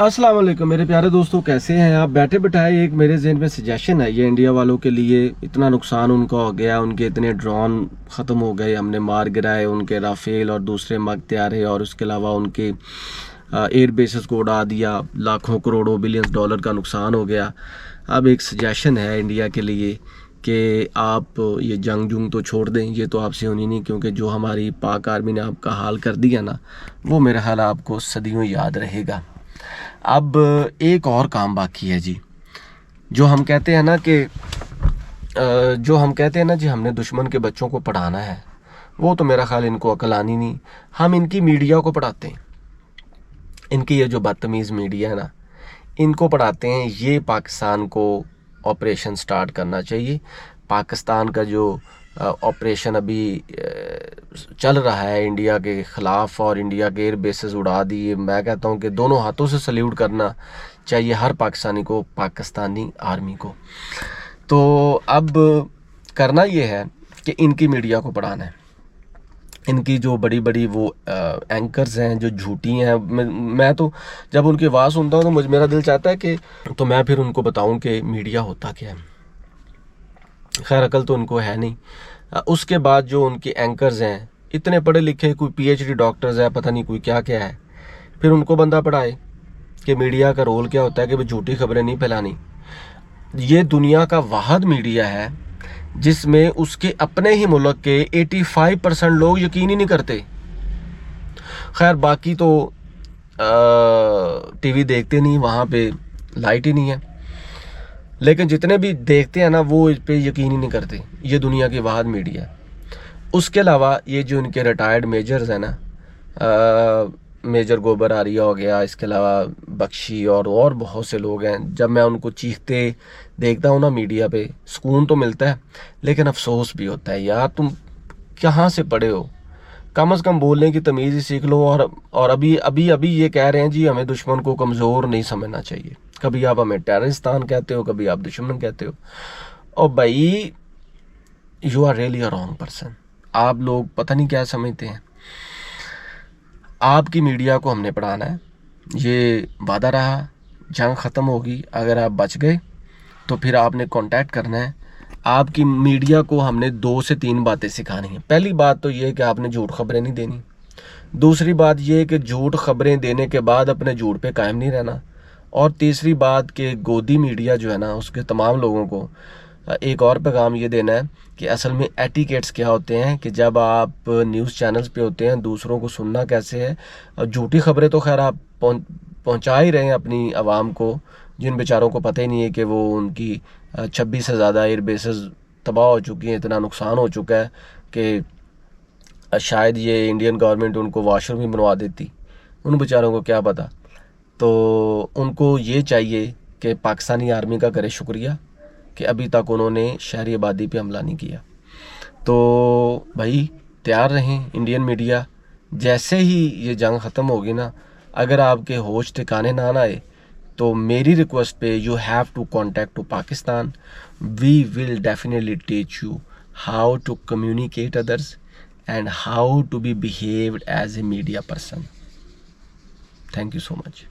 अस्सलाम वालेकुम मेरे प्यारे दोस्तों, कैसे हैं आप। बैठे बिठाए एक मेरे जहन में सजेशन है। ये इंडिया वालों के लिए इतना नुकसान उनका हो गया, उनके इतने ड्रोन ख़त्म हो गए, हमने मार गिराए उनके राफेल और दूसरे मग त्यारे, और उसके अलावा उनके एयर बेसेस को उड़ा दिया, लाखों करोड़ों बिलियंस डॉलर का नुकसान हो गया। अब एक सजेशन है इंडिया के लिए कि आप ये जंग तो छोड़ दें, ये तो आपसे होनी नहीं, क्योंकि जो हमारी पाक आर्मी ने आपका हाल कर दिया ना, वो मेरा हाल आपको सदियों याद रहेगा। अब एक और काम बाकी है जी, जो हम कहते हैं ना जी, हमने दुश्मन के बच्चों को पढ़ाना है, वो तो मेरा ख्याल इनको अकल आनी नहीं। हम इनकी मीडिया को पढ़ाते हैं, इनकी ये जो बदतमीज़ मीडिया है ना, इनको पढ़ाते हैं ये पाकिस्तान को ऑपरेशन स्टार्ट करना चाहिए। पाकिस्तान का जो ऑपरेशन अभी चल रहा है इंडिया के ख़िलाफ़, और इंडिया के एयर बेसेस उड़ा दिए, मैं कहता हूँ कि दोनों हाथों से सल्यूट करना चाहिए हर पाकिस्तानी को, पाकिस्तानी आर्मी को। तो अब करना ये है कि इनकी मीडिया को पढ़ाना है। इनकी जो बड़ी बड़ी वो एंकर्स हैं जो झूठी हैं, मैं तो जब उनकी आवाज़ सुनता हूँ तो मेरा दिल चाहता है कि तो मैं फिर उनको बताऊँ कि मीडिया होता क्या है। खैर अकल तो उनको है नहीं। उसके बाद जो उनके एंकर्स हैं इतने पढ़े लिखे, कोई पीएचडी डॉक्टर्स है, पता नहीं कोई क्या क्या है, फिर उनको बंदा पढ़ाए कि मीडिया का रोल क्या होता है, कि भाई झूठी खबरें नहीं फैलानी। ये दुनिया का वाहिद मीडिया है जिसमें उसके अपने ही मुल्क के 85% लोग यकीन ही नहीं करते। खैर बाकी तो टीवी देखते नहीं, वहाँ पे लाइट ही नहीं है, लेकिन जितने भी देखते हैं ना वो इस पे यकीन ही नहीं करते। ये दुनिया की वाहिद मीडिया है। उसके अलावा ये जो इनके रिटायर्ड मेजर्स हैं ना, मेजर गोबर आरिया हो गया, इसके अलावा बख्शी और बहुत से लोग हैं, जब मैं उनको चीखते देखता हूँ ना मीडिया पे, सुकून तो मिलता है लेकिन अफसोस भी होता है। यार तुम कहाँ से पढ़े हो, कम से कम बोलने की तमीज़ ही सीख लो। और अभी अभी अभी ये कह रहे हैं जी हमें दुश्मन को कमज़ोर नहीं समझना चाहिए। कभी आप हमें टेररिस्तान कहते हो, कभी आप दुश्मन कहते हो। और भाई you are really a wrong person. आप लोग पता नहीं क्या समझते हैं। आपकी मीडिया को हमने पढ़ाना है, ये वादा रहा। जंग ख़त्म होगी, अगर आप बच गए तो फिर आपने कांटेक्ट करना है। आपकी मीडिया को हमने 2 से 3 बातें सिखानी हैं। पहली बात तो ये कि आपने झूठ खबरें नहीं देनी। दूसरी बात ये कि झूठ खबरें देने के बाद अपने झूठ पे कायम नहीं रहना। और तीसरी बात कि गोदी मीडिया जो है ना, उसके तमाम लोगों को एक और पैगाम ये देना है कि असल में एटिकेट्स क्या होते हैं, कि जब आप न्यूज़ चैनल्स पे होते हैं दूसरों को सुनना कैसे है। और झूठी खबरें तो खैर आप पहुंचा ही रहे हैं अपनी आवाम को, जिन बेचारों को पता ही नहीं है कि वो उनकी 26 से ज़्यादा एयर बेसेस तबाह हो चुकी हैं, इतना नुकसान हो चुका है कि शायद ये इंडियन गवर्नमेंट उनको वॉशरूम ही बनवा देती, उन बेचारों को क्या पता। तो उनको ये चाहिए कि पाकिस्तानी आर्मी का करे शुक्रिया कि अभी तक उन्होंने शहरी आबादी पे हमला नहीं किया। तो भाई तैयार रहें इंडियन मीडिया, जैसे ही ये जंग ख़त्म होगी ना, अगर आपके होश ठिकाने ना आए तो मेरी रिक्वेस्ट पे you have to contact to Pakistan. We will definitely teach you how to communicate others and how to be behaved as a media person. Thank you so much.